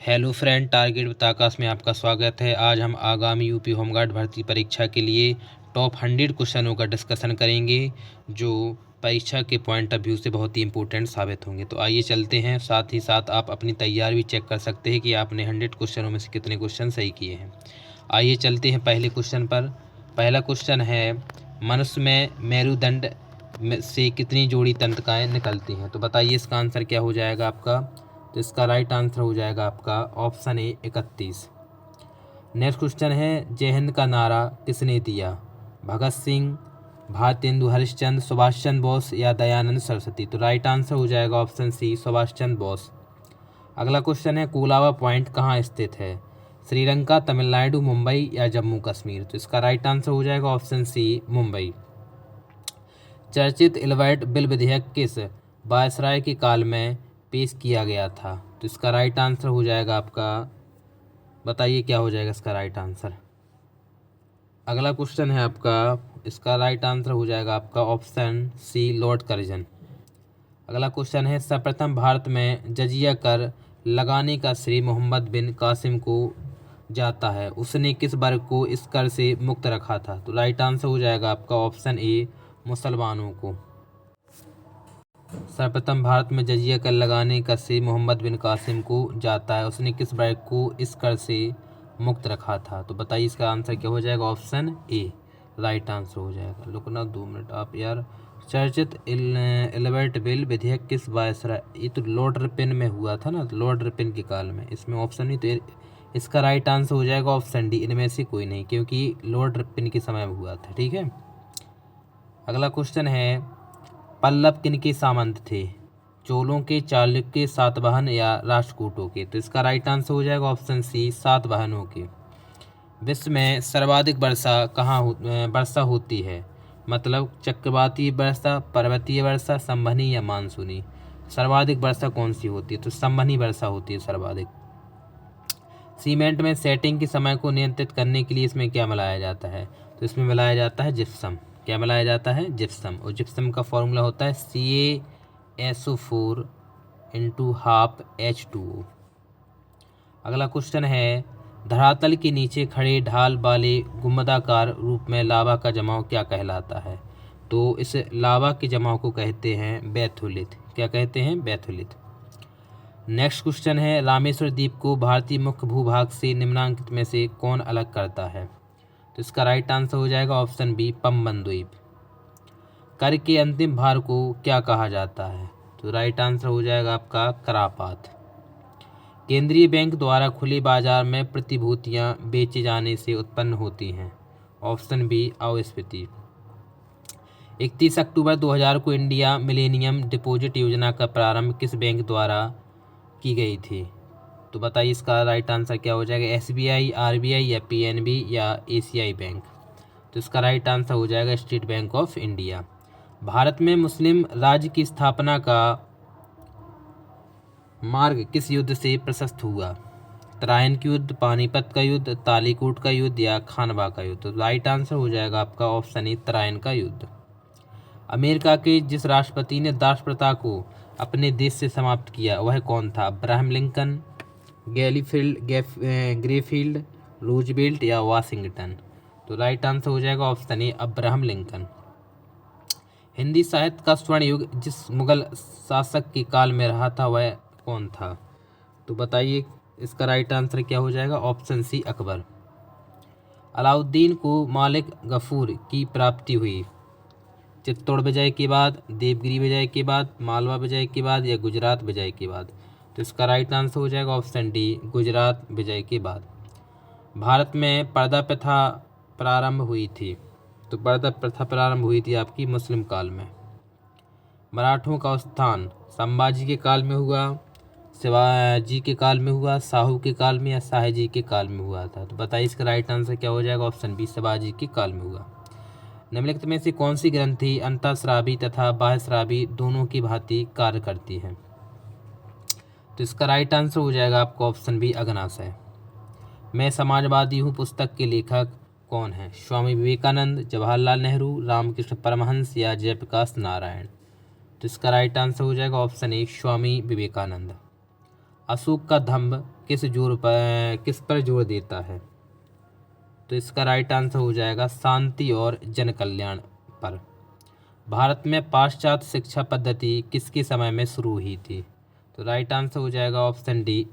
Hello friend, target with आकाश में आपका स्वागत है। आज हम आगामी यूपी होमगार्ड भर्ती परीक्षा के लिए टॉप 100 क्वेश्चनों का डिस्कशन करेंगे जो परीक्षा के पॉइंट ऑफ व्यू से बहुत ही इंपॉर्टेंट साबित होंगे। तो आइए चलते हैं। साथ ही साथ आप अपनी तैयारी भी चेक कर सकते हैं कि आपने 100 क्वेश्चनों में से कितने क्वेश्चन सही किए हैं। आइए चलते हैं पहले क्वेश्चन पर। पहला क्वेश्चन है, मनुष्य में मेरुदंड से कितनी जोड़ी तंत्रिकाएँ निकलती हैं? तो बताइए इसका आंसर क्या हो जाएगा आपका। तो इसका राइट आंसर हो जाएगा आपका ऑप्शन ए 31। नेक्स्ट क्वेश्चन है, जय हिंद का नारा किसने दिया? भगत सिंह, भारतेंदु हरिश्चंद्र, सुभाष चंद्र बोस या दयानंद सरस्वती? तो राइट आंसर हो जाएगा ऑप्शन सी, सुभाष चंद्र बोस। अगला क्वेश्चन है, कोलाबा पॉइंट कहाँ स्थित है? श्रीलंका, तमिलनाडु, मुंबई या जम्मू कश्मीर? तो इसका राइट आंसर हो जाएगा ऑप्शन सी, मुंबई। चर्चित इलवर्ट बिल विधेयक किस वायसराय के काल में पेश किया गया था? तो इसका राइट आंसर हो जाएगा आपका, बताइए क्या हो जाएगा इसका राइट आंसर। अगला क्वेश्चन है आपका, इसका राइट आंसर हो जाएगा आपका ऑप्शन सी, लॉर्ड कर्जन। अगला क्वेश्चन है, सर्वप्रथम भारत में जजिया कर लगाने का श्रेय मोहम्मद बिन कासिम को जाता है। उसने किस वर्ग को इस कर से मुक्त रखा था? तो राइट आंसर हो जाएगा आपका ऑप्शन ए, मुसलमानों को। सर्वप्रथम भारत में जजिया कर लगाने का श्रेय मोहम्मद बिन कासिम को जाता है। उसने किस वर्ग को इस कर से मुक्त रखा था? तो बताइए इसका आंसर क्या हो जाएगा। ऑप्शन ए राइट आंसर हो जाएगा। रुकना 2 मिनट आप यार। चर्चित इलवर्ट बिल विधेयक किस वायसराय? ये तो लॉर्ड रिपन में हुआ था ना, लॉर्ड रिपन के काल में। इसमें ऑप्शन नहीं, तो इसका राइट आंसर हो जाएगा ऑप्शन डी, इनमें से कोई नहीं, क्योंकि लॉर्ड रिपन के समय में हुआ था। ठीक है। अगला क्वेश्चन है, पल्लव किनके सामंत थे? चोलों के, चालुक्य के, सातवाहन या राष्ट्रकूटों के? तो इसका राइट आंसर हो जाएगा ऑप्शन सी, सातवाहनों के। विश्व में सर्वाधिक वर्षा होती है? मतलब चक्रवातीय वर्षा, पर्वतीय वर्षा, संवहनी या मानसूनी? सर्वाधिक वर्षा कौन सी होती है? तो संवहनी वर्षा होती है सर्वाधिक। सीमेंट में सेटिंग के समय को नियंत्रित करने के लिए इसमें क्या मिलाया जाता है? तो इसमें मिलाया जाता है जिप्सम। क्या मिलाया जाता है? जिप्सम। और जिप्सम का फॉर्मूला होता है CaSO4 इंटू हाफ H2O। अगला क्वेश्चन है, धरातल के नीचे खड़े ढाल वाले गुंबदाकार रूप में लावा का जमाव क्या कहलाता है? तो इस लावा के जमाव को कहते हैं बैथुलित। क्या कहते हैं? बैथुलित। नेक्स्ट क्वेश्चन है, रामेश्वर द्वीप को भारतीय मुख्य भूभाग से निम्नांकित में से कौन अलग करता है? तो इसका राइट आंसर हो जाएगा ऑप्शन बी, पंबन द्वीप। कर के अंतिम भार को क्या कहा जाता है? तो राइट आंसर हो जाएगा आपका करापात। केंद्रीय बैंक द्वारा खुले बाजार में प्रतिभूतियां बेचे जाने से उत्पन्न होती हैं। Option B, अवस्फीति। 31 अक्टूबर 2000 को इंडिया मिलेनियम डिपॉजिट योजना का प्रारंभ किस बैंक द्वारा की गई थी? तो बताइए इसका राइट आंसर क्या हो जाएगा। SBI, RBI या PNB या ACI बैंक? तो इसका राइट आंसर हो जाएगा state bank of India. Bharat में मुस्लिम राज्य की स्थापना का मार्ग किस युद्ध से प्रशस्त हुआ? तराइन का युद्ध, पानीपत का युद्ध, तालीकोट का युद्ध या खानवा का युद्ध? तो राइट आंसर हो जाएगा आपका ऑप्शन ए, तराइन का युद्ध। अमेरिका के जिस राष्ट्रपति ने दास प्रथा को अपने देश से समाप्त किया वह कौन था? अब्राहम लिंकन, ग्रेफील्ड, रूजवेल्ट या वाशिंगटन? तो राइट आंसर हो जाएगा option A, Abraham Lincoln. Hindi साहित्य का स्वर्ण युग जिस मुगल शासक के काल में रहा था वह कौन था? तो बताइए इसका राइट आंसर क्या हो जाएगा। ऑप्शन सी, अकबर। अलाउद्दीन को मालिक गफूर की प्राप्ति हुई चित्तौड़ विजय के बाद, देवगिरी विजय के बाद, मालवा विजय के बाद या गुजरात विजय के बाद? तो इसका राइट आंसर हो जाएगा ऑप्शन डी, गुजरात विजय के बाद। भारत में पर्दा प्रथा प्रारंभ हुई थी? तो पर्दा प्रथा प्रारंभ हुई थी आपकी मुस्लिम काल में। मराठों का उत्थान संभाजी के काल में हुआ, शिवाजी के काल में हुआ, शाहू के काल में या शाहजी के काल में हुआ था? तो बताइए इसका राइट आंसर क्या हो जाएगा। ऑप्शन बी, शिवाजी के काल में हुआ। निम्नलिखित में से कौन सी ग्रंथि अंतःस्रावी तथा बाह्यस्रावी दोनों की भांति कार्य करती है? तो इसका राइट आंसर हो जाएगा आपका ऑप्शन बी, अग्नाशय। मैं समाजवादी हूँ पुस्तक के लेखक कौन है? स्वामी विवेकानंद, जवाहरलाल नेहरू, रामकृष्ण परमहंस या जयप्रकाश नारायण? तो इसका राइट आंसर हो जाएगा ऑप्शन ए, स्वामी विवेकानंद। अशोक का धम्म किस पर जोर देता है? तो इसका राइट आंसर हो जाएगा शांति और जन कल्याण पर। भारत में पाश्चात्य शिक्षा पद्धति किसके समय में शुरू हुई थी? तो राइट आंसर हो जाएगा ऑप्शन डी,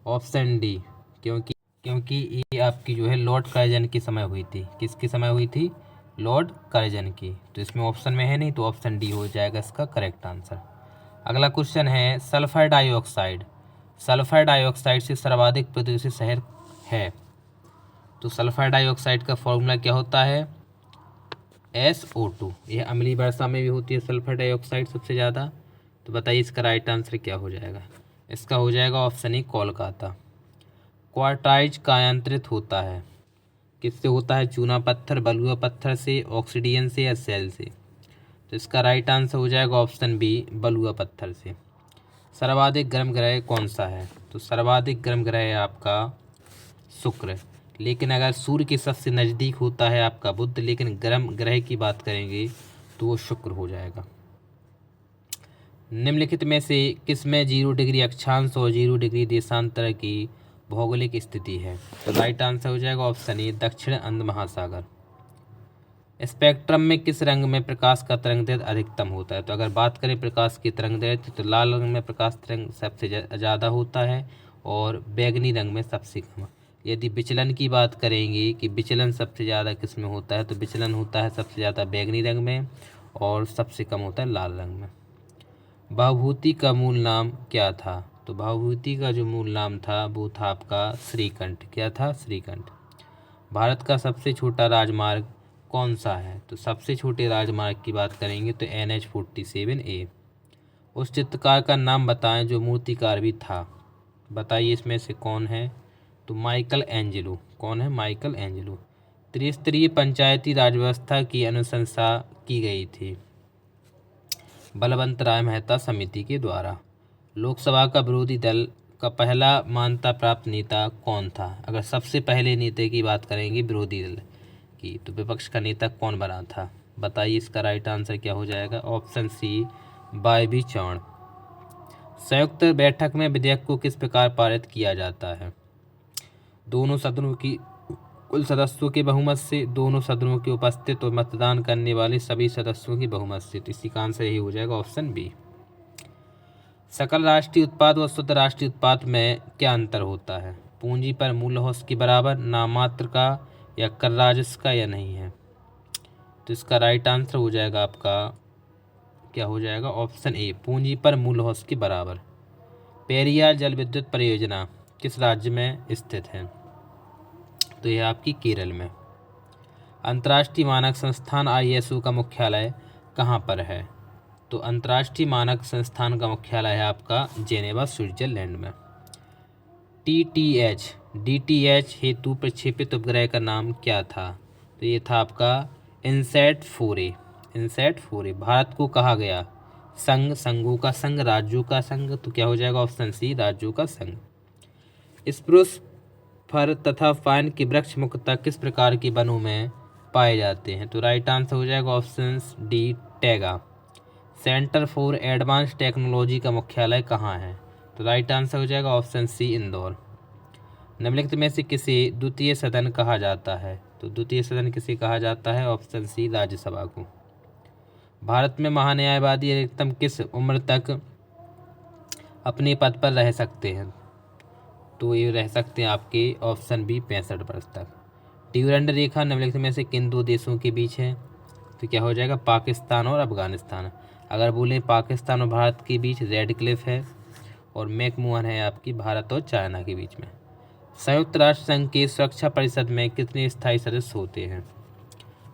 ऑप्शन डी, क्योंकि ये आपकी जो है लॉर्ड कर्जन के समय हुई थी। किसके समय हुई थी? लॉर्ड कर्जन की। तो इसमें ऑप्शन में है नहीं, तो ऑप्शन डी हो जाएगा इसका करेक्ट आंसर। अगला क्वेश्चन है सल्फर डाइऑक्साइड, सल्फर डाइऑक्साइड से सर्वाधिक प्रदूषित शहर है। तो सल्फर डाइऑक्साइड का फॉर्मूला क्या होता है? SO2। यह अम्लीय वर्षा में भी होती है सल्फर डाइऑक्साइड सबसे ज़्यादा। तो बताइए इसका राइट आंसर क्या हो जाएगा? इसका हो जाएगा ऑप्शन ई, कोलकाता। क्वार्टाइज कायांतरित होता है किससे होता है? चूना पत्थर, बलुआ पत्थर से, ऑक्सीडियन से या सेल से? तो इसका राइट आंसर हो जाएगा ऑप्शन बी, बलुआ पत्थर से। सर्वाधिक गर्म ग्रह कौन सा है? तो सर्वाधिक गर्म ग्रह है आपका शुक्र। लेकिन अगर सूर्य के सबसे नज़दीक होता है आपका बुध, लेकिन गर्म ग्रह की बात करेंगे तो वो शुक्र हो जाएगा। निम्नलिखित में से किसमें 0 डिग्री अक्षांश और 0 डिग्री देशांतर की भौगोलिक स्थिति है? तो राइट आंसर हो जाएगा ऑप्शन ए, दक्षिण अंध महासागर। स्पेक्ट्रम में किस रंग में प्रकाश का तरंगदैर्घ्य अधिकतम होता है? तो अगर बात करें प्रकाश की तरंगदैर्घ्य तो लाल रंग में प्रकाश तरंग सबसे ज़्यादा होता है और बैगनी रंग में सबसे कम। यदि विचलन की बात करेंगे कि विचलन सबसे ज़्यादा किस में होता है, तो विचलन होता है सबसे ज़्यादा बैगनी रंग में और सबसे कम होता है लाल रंग में। भाभूति का मूल नाम क्या था? तो भाभूति का जो मूल नाम था वो था आपका श्रीकंठ। क्या था? श्रीकंठ। भारत का सबसे छोटा राजमार्ग कौन सा है? तो सबसे छोटे राजमार्ग की बात करेंगे तो NH-47A। उस चित्रकार का नाम बताएं जो मूर्तिकार भी था। बताइए इसमें से कौन है? तो माइकल एंजेलो। कौन है? Michael Angelo. त्रिस्तरीय पंचायती राज व्यवस्था की अनुशंसा की गई थी बलवंत राय मेहता समिति के द्वारा। लोकसभा का विरोधी दल का पहला मान्यता प्राप्त नेता कौन था? अगर सबसे पहले नेता की बात करेंगे विरोधी दल की, तो विपक्ष का नेता कौन बना था? बताइए इसका राइट आंसर क्या हो जाएगा? ऑप्शन सी, बायबी चौड़। संयुक्त बैठक में विधेयक को किस प्रकार पारित किया जाता है? दोनों सदनों की कुल सदस्यों के बहुमत से, दोनों सदनों के उपस्थित और मतदान करने वाले सभी सदस्यों की बहुमत से। तो इसी का आंसर यही हो जाएगा ऑप्शन बी। सकल राष्ट्रीय उत्पाद व शुद्ध राष्ट्रीय उत्पाद में क्या अंतर होता है? पूंजी पर मूल्यह्रास के बराबर, नाममात्र का, या कर राजस्व का, या नहीं है? तो इसका राइट आंसर हो जाएगा आपका क्या हो जाएगा? ऑप्शन ए, पूंजी पर मूल्यह्रास के बराबर। पेरियार जल विद्युत परियोजना किस राज्य में स्थित है? तो यह आपकी केरल में। अंतर्राष्ट्रीय मानक संस्थान ISO का मुख्यालय कहाँ पर है? तो अंतर्राष्ट्रीय मानक संस्थान का मुख्यालय है आपका जेनेवा, स्विट्जरलैंड में। DTH हेतु प्रक्षेपित उपग्रह का नाम क्या था? तो ये था आपका INSAT 4A। INSAT 4A। Bharat को कहा गया संघ, संघों का संघ, राज्यों का संघ। तो क्या हो जाएगा? ऑप्शन सी, राज्यों का संघ। स्प्रूस, फर तथा पाइन के वृक्ष मुख्यतः किस प्रकार के वनों में पाए जाते हैं? तो राइट आंसर हो जाएगा option D, taiga. Centre for advance technology का मुख्यालय कहाँ है? तो राइट आंसर हो जाएगा ऑप्शन सी, इंदौर। निम्नलिखित में से किसे द्वितीय सदन कहा जाता है? तो द्वितीय सदन किसे कहा जाता है? ऑप्शन सी, राज्यसभा को। भारत में महान्यायवादी अधिकतम किस उम्र तक अपने पद पर रह सकते हैं? तो ये रह सकते हैं आपके ऑप्शन बी, 65 वर्ष तक। ड्यूरेंड रेखा निम्नलिखित में से किन दो देशों के बीच है? तो क्या हो जाएगा? पाकिस्तान और अफगानिस्तान। अगर बोलें पाकिस्तान और भारत के बीच रेड क्लिफ है और मैकमोहन है आपकी भारत और चाइना के बीच में। संयुक्त राष्ट्र संघ के सुरक्षा परिषद में कितने स्थायी सदस्य होते हैं?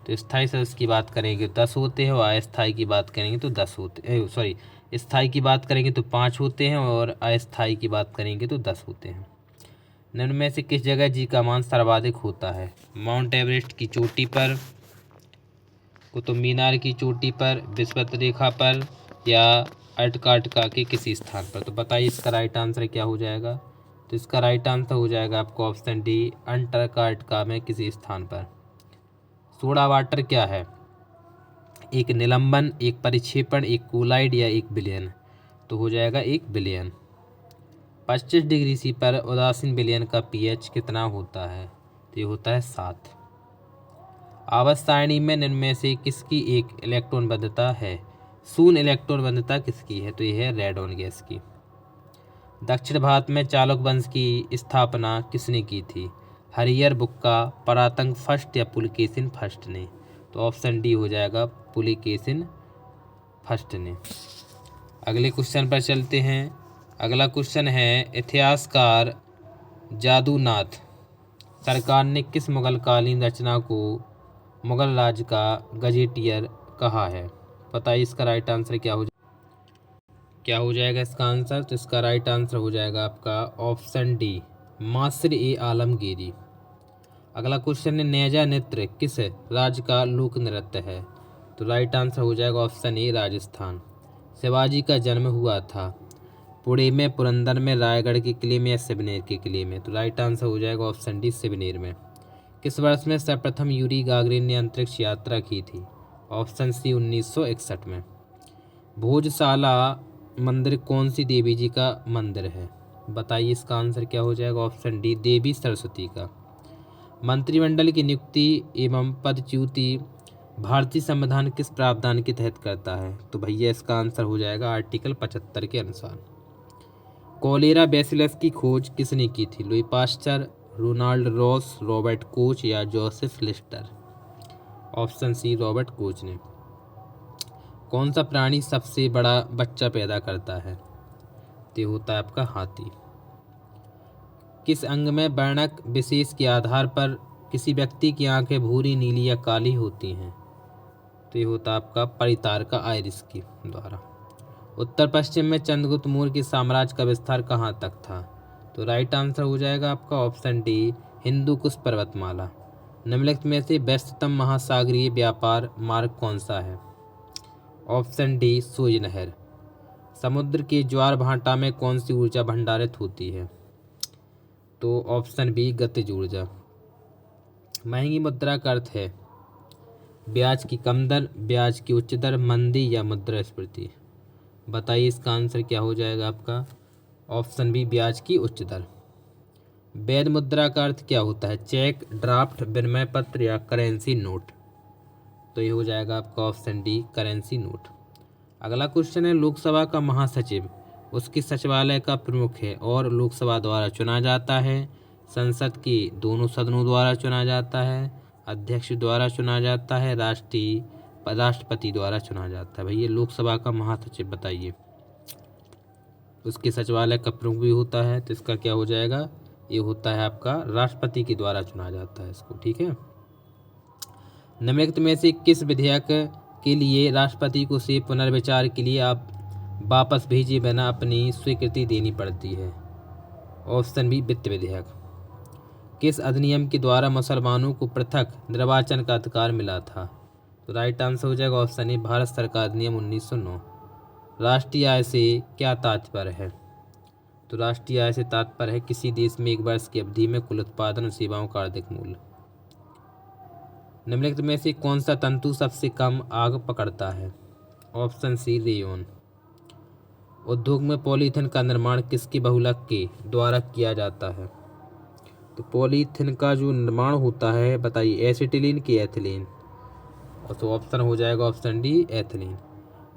तो स्थायी सदस्य की बात करेंगे 10 होते हैं और अस्थायी की बात करेंगे तो 10 होते हैं। स्थायी की बात करेंगे तो 5 होते हैं और अस्थायी की बात करेंगे तो 10 होते हैं। निम्न में से किस जगह जी का मान सर्वाधिक होता है? माउंट एवरेस्ट की चोटी पर, कुतुब मीनार की चोटी पर, विषुवत रेखा पर, या अंटार्कटिका के किसी स्थान पर? तो बताइए इसका राइट आंसर क्या हो जाएगा? तो इसका राइट आंसर हो जाएगा आपको ऑप्शन डी, अंटार्कटिका में किसी स्थान पर। सोडा वाटर क्या है? एक निलंबन, एक परिक्षेपण, एक कोलाइड, या एक विलयन? तो हो जाएगा एक विलयन। 25 डिग्री सी पर उदासीन विलयन का pH कितना होता है? तो ये होता है 7। आवर्त सारणी में निम्न में से किसकी एक इलेक्ट्रॉन बंधता है? शून्य इलेक्ट्रॉन बंधता किसकी है? तो यह है रेडॉन गैस की। दक्षिण भारत में चालुक्य वंश की स्थापना किसने की थी? हरिहर बुक्का, परातंग फर्स्ट या पुलकेशिन फर्स्ट ने? तो ऑप्शन डी हो जाएगा पुलकेशिन फर्स्ट ने। अगले क्वेश्चन पर चलते हैं। अगला क्वेश्चन है, इतिहासकार जादूनाथ सरकार ने किस मुगलकालीन रचना को मुगल राज का गजेटियर कहा है? बताइए इसका राइट आंसर क्या हो जाएगा इसका आंसर? तो इसका राइट आंसर हो जाएगा आपका ऑप्शन डी, मासिर ए आलमगीरी। अगला क्वेश्चन है, नेजा नृत्य किस राज्य का लोक नृत्य है? तो राइट आंसर हो जाएगा ऑप्शन ए, राजस्थान। शिवाजी का जन्म हुआ था पुणे में, पुरंदर में, रायगढ़ के किले में या सिवनेर के किले में? तो राइट आंसर हो जाएगा ऑप्शन डी, सिवनेर में। किस वर्ष में सर्वप्रथम यूरी गागरिन ने अंतरिक्ष यात्रा की थी? ऑप्शन सी, 1961 में। भोजशाला मंदिर कौन सी देवी जी का मंदिर है? बताइए इसका आंसर क्या हो जाएगा? ऑप्शन डी, देवी सरस्वती का। मंत्रिमंडल की नियुक्ति एवं पदच्युति भारतीय संविधान किस प्रावधान के तहत करता है? तो भैया इसका आंसर हो जाएगा आर्टिकल 75 के अनुसार। कोलेरा बैसिलस की खोज किसने की थी? Louis Pasteur, Ronald Ross, Robert Koch या Joseph Lister? Option C, Robert Koch ने। कौन सा प्राणी सबसे बड़ा बच्चा पैदा करता है? तो ये होता है आपका हाथी। किस अंग में वर्णक विशेष के आधार पर किसी व्यक्ति की आंखें भूरी, नीली या काली होती हैं? तो ये होता है आपका परितार का आइरिस की द्वारा। उत्तर पश्चिम में चंद्रगुप्त मौर्य के साम्राज्य का विस्तार कहाँ तक था? तो राइट आंसर हो जाएगा आपका ऑप्शन डी, हिंदू कुश पर्वतमाला। निम्नलिखित में से व्यस्ततम महासागरीय व्यापार मार्ग कौन सा है? ऑप्शन डी, सुएज नहर। समुद्र के ज्वार भाटा में कौन सी ऊर्जा भंडारित होती है? तो ऑप्शन बी, गतिज ऊर्जा। महंगी मुद्रा का अर्थ है ब्याज की कम दर, ब्याज की उच्च दर, मंदी या मुद्रास्फीति? बताइए इसका आंसर क्या हो जाएगा आपका? ऑप्शन बी, ब्याज की उच्च दर। वैध मुद्रा का अर्थ क्या होता है? चेक, ड्राफ्ट, विनिमय पत्र या करेंसी नोट? तो ये हो जाएगा आपका ऑप्शन डी, करेंसी नोट। अगला क्वेश्चन है, लोकसभा का महासचिव उसके सचिवालय का प्रमुख है और लोकसभा द्वारा चुना जाता है, संसद के दोनों सदनों द्वारा चुना जाता है, अध्यक्ष द्वारा चुना जाता है, राष्ट्रपति द्वारा चुना जाता है? भैया लोकसभा का महासचिव बताइए। उसके सचिवालय का प्रमुख भी होता है, तो इसका क्या हो जाएगा? ये होता है आपका राष्ट्रपति के द्वारा चुना जाता है इसको, ठीक है। निम्नलिखित में से किस विधेयक के लिए राष्ट्रपति को से पुनर्विचार के लिए आप वापस भेजे बिना अपनी स्वीकृति देनी पड़ती है? ऑप्शन बी, वित्त विधेयक। किस अधिनियम के द्वारा मुसलमानों को पृथक निर्वाचन का अधिकार मिला था? तो राइट आंसर हो जाएगा ऑप्शन ए, भारत सरकार अधिनियम 1909। राष्ट्रीय आय से क्या तात्पर्य है? तो राष्ट्रीय आय से तात्पर्य है किसी देश में एक वर्ष की अवधि में कुल उत्पादन और सेवाओं का आर्थिक मूल्य। निम्नलिखित में से कौन सा तंतु सबसे कम आग पकड़ता है? Option C, rayon. उद्योग में पॉलीथिन का निर्माण किसके बहुलक के द्वारा किया जाता है? तो पॉलीथिन का जो निर्माण होता है बताइए, एसिटिलीन की एथिलीन? और तो ऑप्शन हो जाएगा ऑप्शन डी, एथिलीन।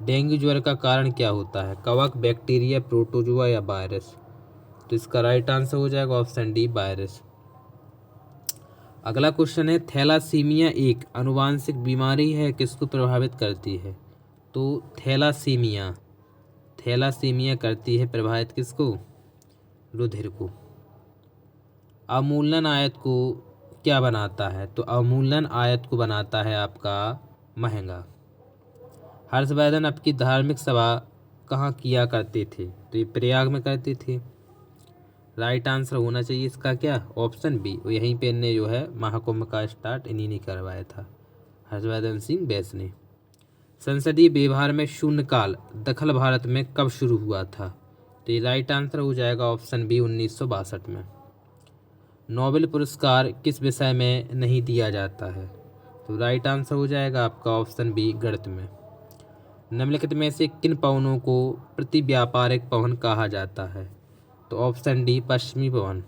डेंगू ज्वर का कारण क्या होता है? कवक, बैक्टीरिया, प्रोटोजोआ या वायरस? तो इसका राइट आंसर हो जाएगा ऑप्शन डी, वायरस। अगला क्वेश्चन है, थैलासीमिया एक आनुवांशिक बीमारी है, किसको प्रभावित करती है? तो थैलासीमिया करती है प्रभावित किसको? रुधिर को। अवमूलन आयत को क्या बनाता है? तो अवमूलन आयत को बनाता है आपका महंगा। हर्षवर्धन आपकी धार्मिक सभा कहाँ किया करते थे? तो ये प्रयाग में करते थे। राइट आंसर होना चाहिए इसका क्या? ऑप्शन बी, यहीं पे इनने जो है महाकुंभ का स्टार्ट इन्हीं ने करवाया था, हर्षवर्धन सिंह बैस ने। संसदीय व्यवहार में शून्यकाल दखल भारत में कब शुरू हुआ था? तो ये राइट आंसर हो जाएगा ऑप्शन बी, 1962 में। नोबेल पुरस्कार किस विषय में नहीं दिया जाता है? तो राइट आंसर हो जाएगा आपका ऑप्शन बी, गणित में। निम्नलिखित में से किन पवनों को प्रति व्यापारिक पवन कहा जाता है? तो ऑप्शन डी पश्चिमी पवन।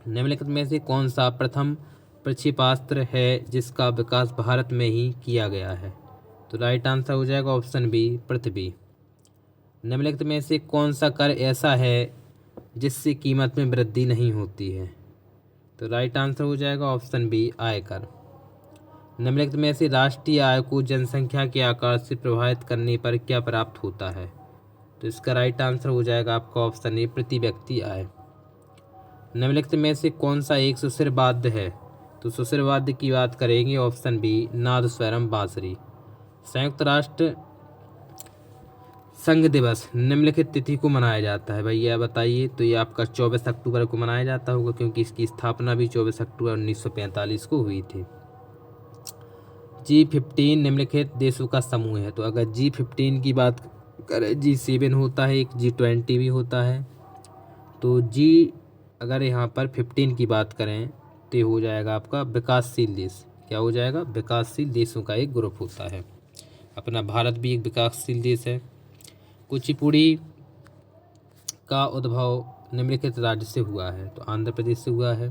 निम्नलिखित में से कौन सा प्रथम प्रक्षेपास्त्र है जिसका विकास भारत में ही किया गया है? तो राइट आंसर हो जाएगा ऑप्शन बी पृथ्वी। निम्नलिखित में से कौन सा कर ऐसा है जिससे कीमत में वृद्धि नहीं होती है? तो राइट आंसर हो जाएगा ऑप्शन बी आयकर। निम्नलिखित में से राष्ट्रीय आय को जनसंख्या के आकार से प्रभावित करने पर क्या प्राप्त होता है? तो इसका राइट आंसर हो जाएगा आपका ऑप्शन ए प्रति व्यक्ति आय। निम्नलिखित में से कौन सा एक सुशिर वाद्य है? तो सुशिर वाद्य की बात करेंगे ऑप्शन बी नादस्वरम बांसुरी। संयुक्त राष्ट्र संघ दिवस निम्नलिखित तिथि को मनाया जाता है? भैया बताइए। तो ये आपका 24 अक्टूबर को मनाया जाता होगा, क्योंकि इसकी स्थापना भी 24 अक्टूबर 1945 को हुई थी। G15 निम्नलिखित देशों का समूह है। तो अगर G15 की बात करें, G7 होता है, एक G20 भी होता है। तो अगर यहाँ पर 15 की बात करें तो हो जाएगा आपका विकासशील देश। क्या हो जाएगा? विकासशील देशों का एक ग्रुप होता है। अपना भारत भी एक विकासशील देश है। कुचिपुड़ी का उद्भव निम्नलिखित राज्य से हुआ है? तो आंध्र प्रदेश से हुआ है।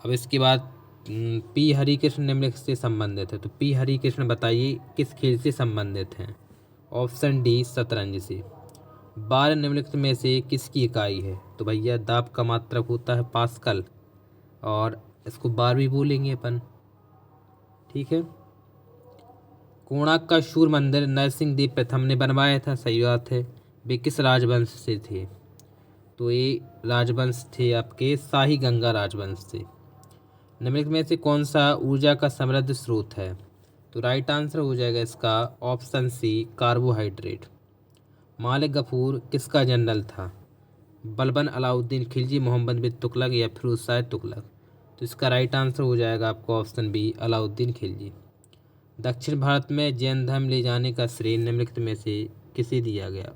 अब इसके बाद पी हरिकृष्ण निम्नलिखित से संबंधित है। तो पी हरिकृष्ण बताइए किस खेल से संबंधित हैं? ऑप्शन डी शतरंज से। बार निम्नलिखित में से किसकी इकाई है? तो भैया दाब का मात्रक होता है पास्कल, और इसको बार भी बोलेंगे अपन। ठीक है। कोणार्क का सूर्य मंदिर नरसिंह देव प्रथम ने बनवाया था। सही बात है। वे किस राजवंश से थे? तो ये राजवंश थे आपके शाही गंगा राजवंश से। निम्नलिखित में से कौन सा ऊर्जा का समृद्ध स्रोत है? तो राइट आंसर हो जाएगा इसका ऑप्शन सी कार्बोहाइड्रेट। मालिक गफूर किसका जनरल था? बलबन अलाउद्दीन खिलजी, मोहम्मद बिन तुगलक या फिरोज शाह तुगलक? तो इसका राइट आंसर हो जाएगा आपको ऑप्शन बी अलाउद्दीन खिलजी। दक्षिण भारत में जैन धर्म ले जाने का श्रेय निम्नलिखित में से किसे दिया गया?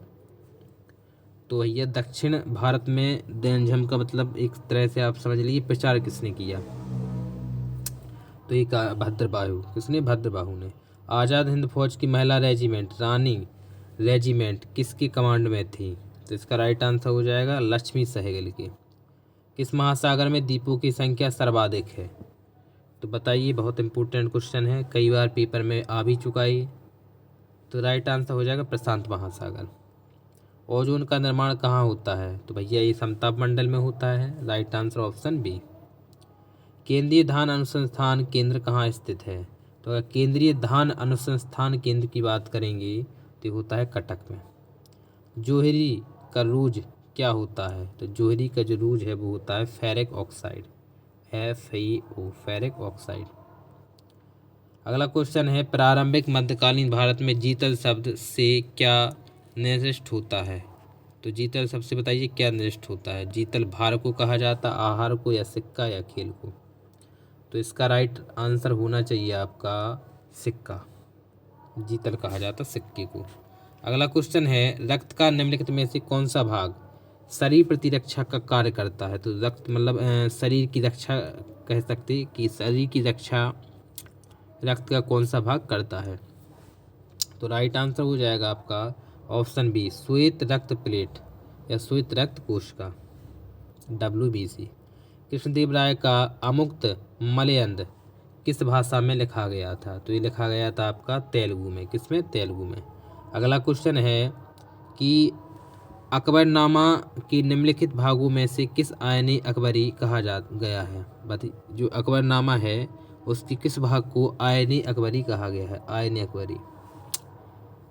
तो भैया दक्षिण भारत में जैन धर्म का मतलब एक तरह से आप समझ लीजिए प्रचार किसने किया? तो ये भद्रबाहु। किसने? भद्रबाहु ने। आज़ाद हिंद फौज की महिला रेजिमेंट रानी रेजिमेंट किसकी कमांड में थी? तो इसका राइट आंसर हो जाएगा लक्ष्मी सहगल की। किस महासागर में द्वीपों की संख्या सर्वाधिक है? तो बताइए, बहुत इंपॉर्टेंट क्वेश्चन है, कई बार पेपर में आ भी चुका है। तो राइट आंसर हो जाएगा प्रशांत महासागर। ओजोन का निर्माण कहाँ होता है? तो भैया ये समताप मंडल में होता है। Right answer option B. केंद्रीय धान अनुसंधान केंद्र कहाँ स्थित है? तो अगर केंद्रीय धान अनुसंधान केंद्र की बात करेंगे तो होता है कटक में। जोहरी का रूज क्या होता है? तो जोहरी का जो रूज है वो होता है ferric oxide, FeO, ferric oxide. अगला क्वेश्चन है, प्रारंभिक मध्यकालीन भारत में जीतल शब्द से क्या निर्दिष्ट होता है? तो जीतल शब्द से बताइए क्या निर्दिष्ट होता है? जीतल भार को कहा जाता, आहार को, या सिक्का, या खेल को? तो इसका राइट आंसर होना चाहिए आपका सिक्का। जीतल कहा जाता सिक्के को। अगला क्वेश्चन है, रक्त का निम्नलिखित में से कौन सा भाग शरीर प्रतिरक्षा का कार्य करता है? तो रक्त मतलब शरीर की रक्षा कह सकते कि शरीर की रक्षा रक्त का कौन सा भाग करता है? तो राइट आंसर हो जाएगा आपका ऑप्शन बी श्वेत रक्त प्लेट या श्वेत रक्त कोशिका, WBC। कृष्णदेव राय का अमुक्त मलयंद किस भाषा में लिखा गया था? तो ये लिखा गया था आपका तेलुगु में। किसमें? तेलुगु में। अगला क्वेश्चन है कि अकबरनामा के निम्नलिखित भागों में से किस आयनी अकबरी कहा जा गया है? जो अकबरनामा है उसके किस भाग को आयनी अकबरी कहा गया है? आयनी अकबरी,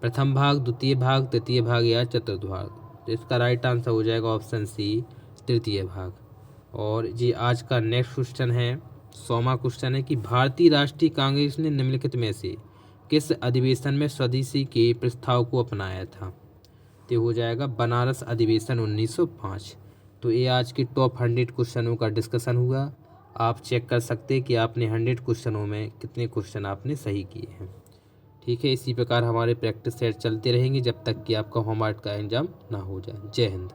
प्रथम भाग, द्वितीय भाग, तृतीय भाग, या चतुर्थ भाग? तो इसका राइट आंसर हो जाएगा ऑप्शन सी तृतीय भाग। और ये आज का नेक्स्ट क्वेश्चन है, 100वां क्वेश्चन है कि भारतीय राष्ट्रीय कांग्रेस ने निम्नलिखित में से किस अधिवेशन में स्वदेशी के प्रस्ताव को अपनाया था? तो हो जाएगा बनारस अधिवेशन 1905। तो ये आज के टॉप 100 क्वेश्चनों का डिस्कशन हुआ। आप चेक कर सकते हैं कि आपने 100 क्वेश्चनों में कितने क्वेश्चन आपने सही किए हैं। ठीक है, इसी प्रकार हमारे प्रैक्टिस सेट चलते रहेंगे जब तक कि आपका होमवर्क का एग्जाम ना हो जाए। जय हिंद।